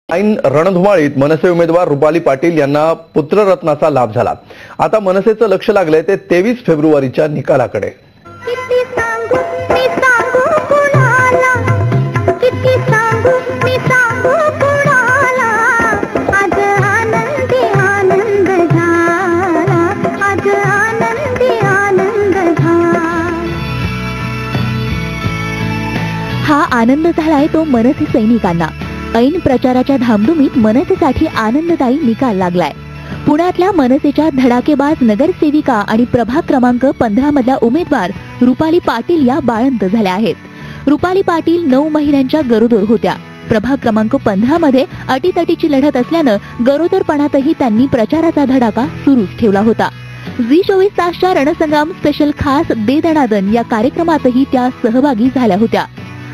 ऐन रणधुमाळीत मनसे उमेदवार रुपाली पाटील यांना पुत्ररत्नाचा लाभ झाला। आता मनसेचं लक्ष लागलंय ते 23 फेब्रुवारीच्या निकालाकडे। हा आनंद झालाय तो मनसे सैनिकांना। ऐन प्रचाराच्या धामधुमीत मनसेसाठी आनंददायी निकाल लागलाय। पुण्यातल्या मनसेच्या धडाकेबाज नगरसेविका आणि प्रभाग क्रमांक 15 मधल्या उमेदवार रुपाली पाटील या बाळंत झाल्या आहेत। रुपाली पाटील 9 महिन्यांच्या गरोदर होत्या। प्रभाग क्रमांक 15 मध्ये अटीतटीची लढत असल्यानं गरोदरपणातही त्यांनी प्रचाराचा धडाका सुरूच ठेवला होता। झी 24 तासच्या रणसंग्राम स्पेशल खास दे दणादन या कार्यक्रमातही त्या सहभागी झाल्या होत्या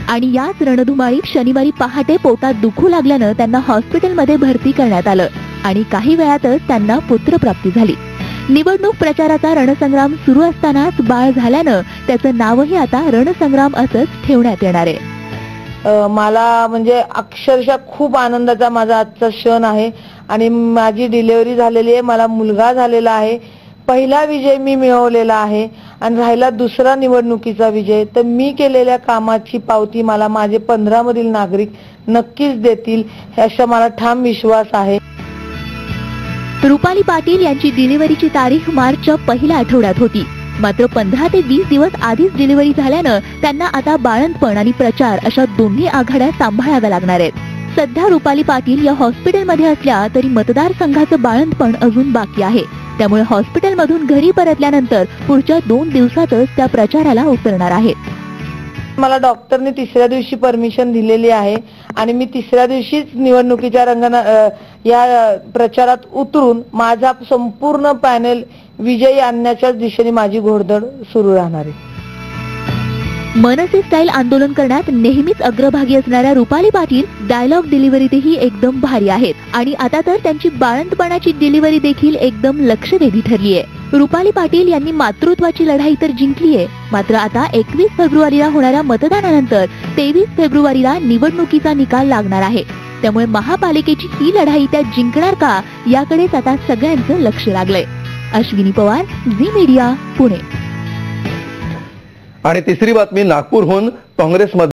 आणि याच रणधुमाळीत शनिवारी पहाटे पोटात दुखू लागल्यानं त्यांना हॉस्पिटलमध्ये भरती करण्यात आलं आणि काही वेळातच त्यांना पुत्रप्राप्ती झाली। निवडणूक प्रचाराचा रणसंग्राम सुरू असतानाच बाळ झाल्यानं त्याचं नावही आता रणसंग्राम असंच ठेवण्यात येणार आहे। मला म्हणजे अक्षरशः खूप आनंदाचा माझा आजचा क्षण आहे आणि माझी डिलिव्हरी झालेली आहे, मला मुलगा झालेला आहे, पहिला विजय मी मिळवलेला आहे आणि राहिला दुसरा निवडणुकीचा विजय। तर मी केलेल्या कामाची पावती मला माझे 15 मधील नागरिक नक्कीच देतील असा मला ठाम विश्वास आहे। रुपाली पाटील यांची डिलिव्हरीची तारीख मार्चच्या पहिल्या आठवड्यात होती, मात्र 15 ते 20 दिवस आधीच डिलिव्हरी झाल्यानं त्यांना आता बाळंतपण आणि प्रचार अशा दोन्ही आघाड्या सांभाळाव्या लागणार आहेत। सध्या रुपाली पाटील या हॉस्पिटलमध्ये असल्या तरी मतदारसंघाचं बाळंतपण अजून बाकी आहे, त्यामुळे हॉस्पिटलमधून घरी परतल्यानंतर पुढच्या 2 दिवसातच त्या प्रचाराला उतरणार आहेत। मला डॉक्टरने 3ऱ्या दिवशी परमिशन दिलेली आहे आणि मी 3ऱ्या दिवशीच निवडणुकीच्या या प्रचारात उतरून माझा संपूर्ण पॅनेल विजयी आणण्याच्या दिशेने माझी घोडदौड सुरू राहणार आहे। मनसे स्टाईल आंदोलन करण्यात नेहमीच अग्रभागी असणाऱ्या रुपाली पाटील डायलॉग डिलिव्हरीतही एकदम भारी आहेत आणि आता तर त्यांची बाळंतपणाची डिलिव्हरी देखील एकदम लक्षवेधी ठरली आहे। रुपाली पाटील यांनी मातृत्वाची लढाई तर जिंकलीये, मात्र आता 21 फेब्रुवारीला होणाऱ्या मतदानानंतर 23 फेब्रुवारीला निवडणुकीचा निकाल लागणार आहे, त्यामुळे महापालिकेची ही लढाई त्या जिंकणार का याकडेच आता सगळ्यांचं लक्ष लागलंय। अश्विनी पवार, झी मीडिया, पुणे। आणि तिसरी बातमी नागपूरहून काँग्रेसमध्ये